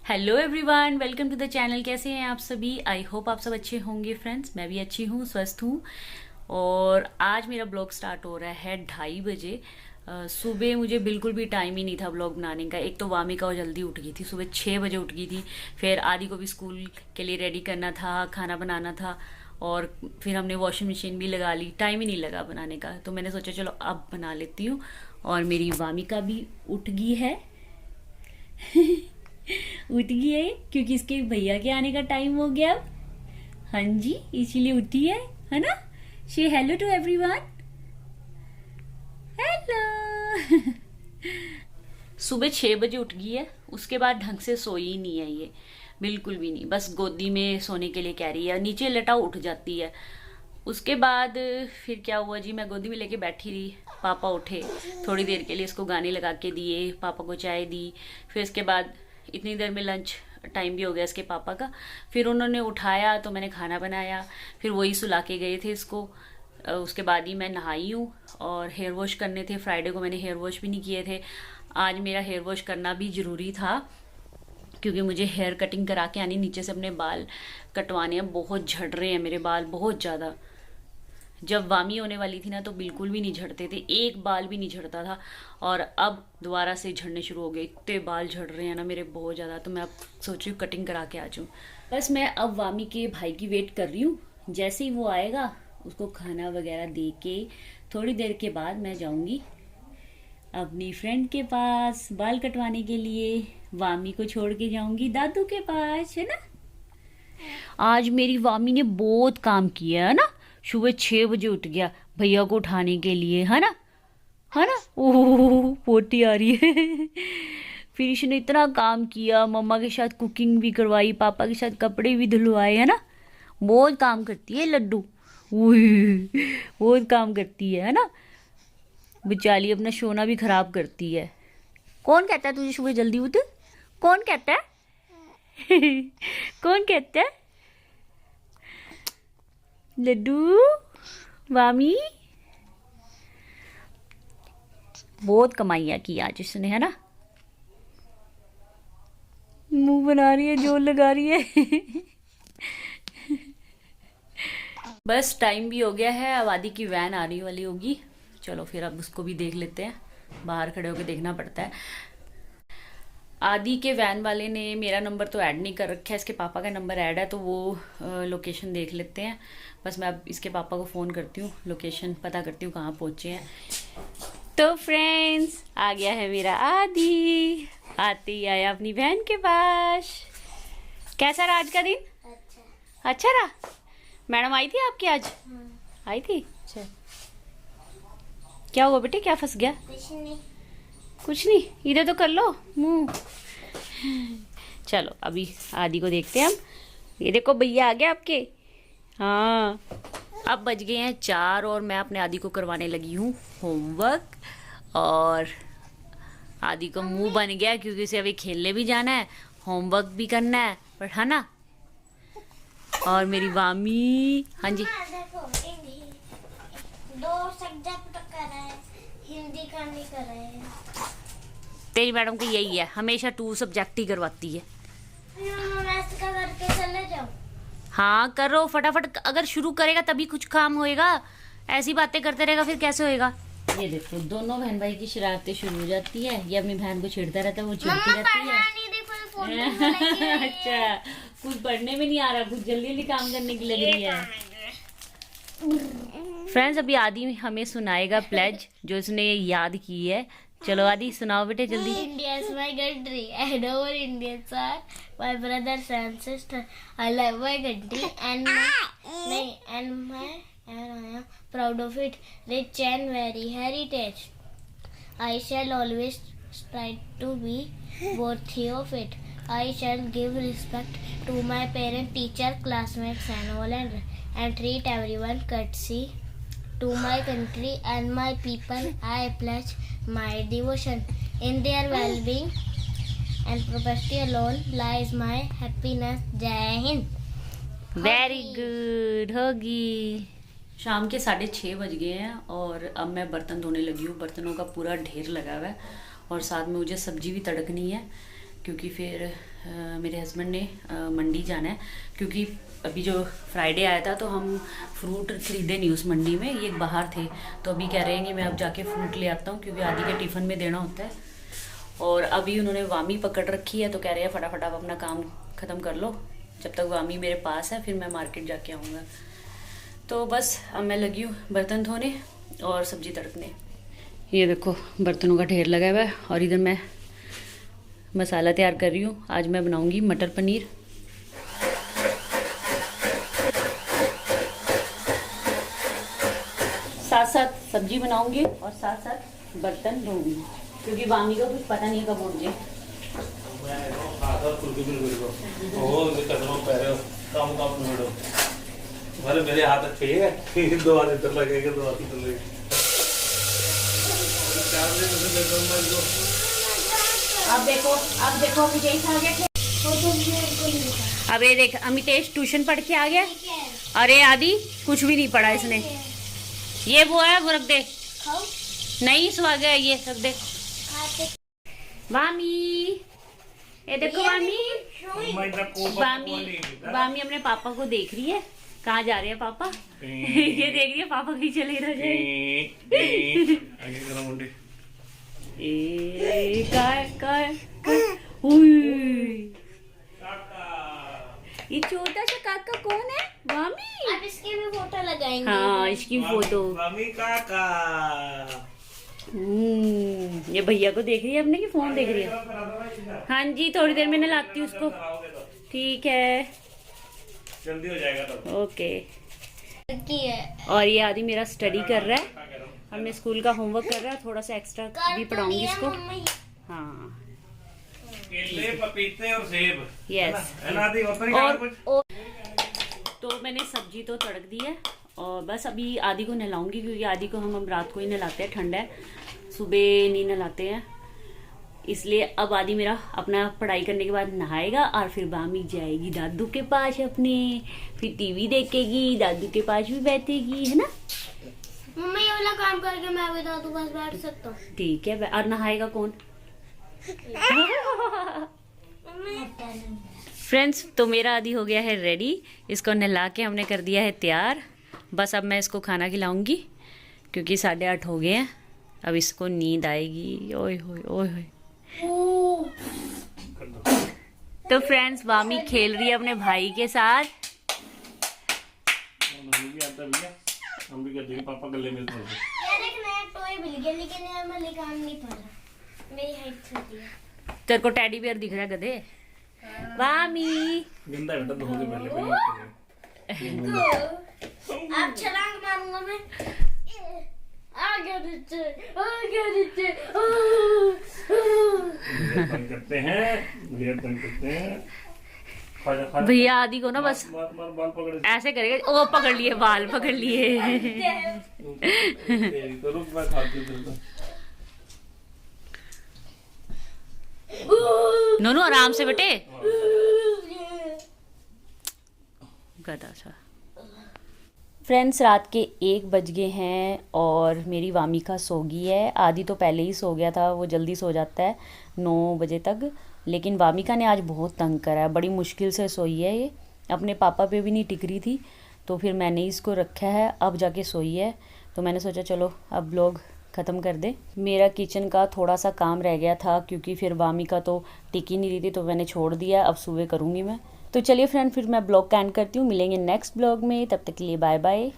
Hello everyone, welcome to the channel. कैसे हैं आप सभी? आई होप आप सब अच्छे होंगे फ्रेंड्स। मैं भी अच्छी हूँ, स्वस्थ हूँ। और आज मेरा ब्लॉग स्टार्ट हो रहा है 2:30 बजे। सुबह मुझे बिल्कुल भी टाइम ही नहीं था ब्लॉग बनाने का। एक तो वामिका वो जल्दी उठ गई थी, सुबह 6 बजे उठ गई थी। फिर आदि को भी स्कूल के लिए रेडी करना था, खाना बनाना था। और फिर हमने वॉशिंग मशीन भी लगा ली, टाइम ही नहीं लगा बनाने का। तो मैंने सोचा चलो अब बना लेती हूँ। और मेरी वामिका भी उठ गई है उठ गई है क्योंकि इसके भैया के आने का टाइम हो गया अब। हाँ जी, इसीलिए उठी है ना। से हेलो टू एवरीवन। हेलो सुबह 6 बजे उठ गई है। उसके बाद ढंग से सोई ही नहीं है ये, बिल्कुल भी नहीं। बस गोदी में सोने के लिए कह रही है, नीचे लेटा उठ जाती है। उसके बाद फिर क्या हुआ जी, मैं गोदी में लेके बैठी रही। पापा उठे, थोड़ी देर के लिए इसको गाने लगा के दिए, पापा को चाय दी। फिर इसके बाद इतनी देर में लंच टाइम भी हो गया इसके पापा का। फिर उन्होंने उठाया तो मैंने खाना बनाया। फिर वही सुला के गए थे इसको। उसके बाद ही मैं नहाई हूँ। और हेयर वॉश करने थे, फ्राइडे को मैंने हेयर वॉश भी नहीं किए थे। आज मेरा हेयर वॉश करना भी ज़रूरी था क्योंकि मुझे हेयर कटिंग करा के आनी, नीचे से अपने बाल कटवाने हैं। बहुत झड़ रहे हैं मेरे बाल, बहुत ज़्यादा। जब वामी होने वाली थी ना तो बिल्कुल भी नहीं झड़ते थे, एक बाल भी नहीं झड़ता था। और अब दोबारा से झड़ने शुरू हो गए। इतने बाल झड़ रहे हैं ना मेरे, बहुत ज़्यादा। तो मैं अब सोच रही हूँ कटिंग करा के आ जाऊँ। बस मैं अब वामी के भाई की वेट कर रही हूँ। जैसे ही वो आएगा उसको खाना वगैरह दे के थोड़ी देर के बाद मैं जाऊँगी अपनी फ्रेंड के पास बाल कटवाने के लिए। वामी को छोड़ के जाऊँगी दादू के पास, है ना। आज मेरी वामी ने बहुत काम किया है ना। सुबह 6 बजे उठ गया भैया को उठाने के लिए, है ना। ओह पोटी आ रही है फिर इसने इतना काम किया, मम्मा के साथ कुकिंग भी करवाई, पापा के साथ कपड़े भी धुलवाए, है ना। बहुत काम करती है लड्डू। बहुत काम करती है ना। बेचारी अपना सोना भी खराब करती है। कौन कहता है तुझे सुबह जल्दी उठ? कौन कहता है कौन कहता है? लड्डू वामी बहुत कमाइया की आज इसने, है ना। मुंह बना रही है, जोर लगा रही है बस टाइम भी हो गया है, अब आदि की वैन आने वाली होगी। चलो फिर अब उसको भी देख लेते हैं, बाहर खड़े होकर देखना पड़ता है। आदि के वैन वाले ने मेरा नंबर तो ऐड नहीं कर रखा है, इसके पापा का नंबर ऐड है। तो वो लोकेशन देख लेते हैं। बस मैं अब इसके पापा को फ़ोन करती हूँ, लोकेशन पता करती हूँ कहाँ पहुँचे हैं। तो फ्रेंड्स, आ गया है मेरा आदि। आते ही आया अपनी बहन के पास। कैसा रहा आज का दिन? अच्छा रहा। मैडम आई थी आपकी आज? आई थी। अच्छा, क्या हुआ बेटे, क्या फंस गया? कुछ नहीं, इधर तो कर लो मुंह। चलो अभी आदि को देखते हैं हम। ये देखो भैया आ गए आपके। हाँ, अब बज गए हैं 4 और मैं अपने आदि को करवाने लगी हूँ होमवर्क। और आदि को मुंह बन गया क्योंकि उसे अभी खेलने भी जाना है, होमवर्क भी करना है, पर है ना। और मेरी वामी, हाँ जी, दो सब्जेक्ट कर रहे हैं, हिंदी का नहीं कर रहे हैं। तेरी मैडम की यही है, हमेशा 2 सब्जेक्ट ही करवाती है। का करके चले जाओ। हाँ करो फटाफट, अगर शुरू करेगा तभी कुछ काम होएगा। ऐसी बातें करते रहेगा फिर कैसे होएगा। ये देखो दोनों बहन भाई की शरारतें शुरू हो जाती है। ये अपनी बहन को छेड़ता रहता है, वो चिढ़ती रहती है। अच्छा, कुछ पढ़ने में नहीं आ रहा, कुछ जल्दी जल्दी काम करने की लग रही है। फ्रेंड्स, अभी आदि हमें सुनाएगा प्लेज जो उसने याद की है। चलो आदि सुनाओ बेटे जल्दी। India is my country and all Indians are my brothers and sisters. I love my country and I am proud of it. Rich and very heritage. I shall always strive to be worthy of it. I shall give respect to my parents, teacher, classmates and all and treat everyone courtesy. To my country and my people, I pledge my devotion. In their well-being and prosperity alone lies my happiness. जय Hind. Very good, होगी। शाम के 6:30 बज गए हैं और अब मैं बर्तन धोने लगी हूँ। बर्तनों का पूरा ढेर लगा हुआ है और साथ में मुझे सब्जी भी तड़कनी है क्योंकि फिर मेरे हस्बैंड ने मंडी जाना है, क्योंकि अभी जो फ्राइडे आया था तो हम फ्रूट खरीदे नहीं उस मंडी में, ये बाहर थे। तो अभी कह रहे हैं कि मैं अब जाके फ्रूट ले आता हूँ, क्योंकि आदि के टिफ़िन में देना होता है। और अभी उन्होंने वामी पकड़ रखी है, तो कह रहे हैं फटाफट आप अपना काम ख़त्म कर लो, जब तक वामी मेरे पास है फिर मैं मार्केट जाके आऊँगा। तो बस अब मैं लगी हूँ बर्तन धोने और सब्ज़ी तड़कने। ये देखो बर्तनों का ढेर लगा हुआ है, और इधर मैं मसाला तैयार कर रही हूँ। आज मैं बनाऊँगी मटर पनीर। साथ साथ सब्जी बनाऊँगी और साथ साथ बर्तन धोऊंगी, क्योंकि वामी को कुछ पता नहीं कब उठ जाए। मेरे हाथ अच्छे है, 2 हाथ इधर लगेगा, 2 हाथ इधर लगेगा। अब देखो अमितेश आ गया। अब ये देख अमितेश ट्यूशन पढ़ के आ गया। अरे आदि कुछ भी नहीं पढ़ा इसने। ये वो है, वो रख दे। नहीं सो आ गया, ये रख दे। वामी, ये देखो वामी वामी अपने पापा को देख रही है। कहाँ जा रहे हैं पापा? ये देख रही है पापा पीछे ले रहा है। ये छोटा सा काका कौन है? वामी। अब इसकी भी फोटो लगाएंगे। हाँ इसकी फोटो। वामी काका। ये भैया को देख रही है अपने की फोन देख रही है। हाँ जी थोड़ी देर में नहलाती हूँ उसको। ठीक है जल्दी हो जाएगा तो। ओके। है। और ये आदि मेरा स्टडी कर रहा है, हमने स्कूल का होमवर्क कर रहा है। थोड़ा सा एक्स्ट्रा भी पढ़ाऊंगी इसको। हाँ केले, पपीते और सेब। यस। और तो मैंने सब्जी तो तड़क दी है, और बस अभी आदि को नहलाऊंगी, क्योंकि आदि को हम रात को ही नहलाते हैं, ठंड है, सुबह नहीं नहलाते हैं। इसलिए अब आदि मेरा अपना पढ़ाई करने के बाद नहाएगा, और फिर वामी जाएगी दादू के पास अपने, फिर टीवी देखेगी, दादू के पास भी बैठेगी, है ना मम्मी? ये वाला काम करके मैं भी दादू पास बैठ सकता हूँ। ठीक है। और नहाएगा कौन? फ्रेंड्स तो मेरा आदि हो गया है रेडी, इसको नहला के हमने कर दिया है तैयार। बस अब मैं इसको खाना खिलाऊंगी, क्योंकि 8:30 हो गए हैं। अब इसको नींद आएगी। ओए होए ओए होए। तो फ्रेंड्स वामी खेल रही है अपने भाई के साथ। हम भी कहते हैं पापा गले में यार एक नया टॉय मिल गया, लेकिन यार मैं लेकर काम नहीं पा रहा, मेरी हाइट छोटी है। तेरे को टेडी बियर दिख रहा है गधे? वामी गंदा बेटा धोगे पहले। अब छलांग मारूंगा मैं। आ गया नीचे, आ गया नीचे। बंद करते हैं। भैया आदि को ना बस बाल पकड़ ऐसे करेगा। ओ पकड़ लिए, बाल पकड़ लिए। तो रुक मैं खाती हूँ। नोनू आराम से बेटे। गधा सा। फ्रेंड्स रात के 1 बज गए हैं, और मेरी वामिका सो गई है। आदि तो पहले ही सो गया था, वो जल्दी सो जाता है 9 बजे तक। लेकिन वामिका ने आज बहुत तंग करा है, बड़ी मुश्किल से सोई है। ये अपने पापा पे भी नहीं टिक रही थी, तो फिर मैंने इसको रखा है, अब जाके सोई है। तो मैंने सोचा चलो अब ब्लॉग ख़त्म कर दे। मेरा किचन का थोड़ा सा काम रह गया था, क्योंकि फिर वामिका तो टिक ही नहीं रही थी, तो मैंने छोड़ दिया। अब सुबह करूँगी मैं। तो चलिए फ्रेंड फिर मैं ब्लॉग का एंड करती हूँ। मिलेंगे नेक्स्ट ब्लॉग में, तब तक के लिए बाय बाय।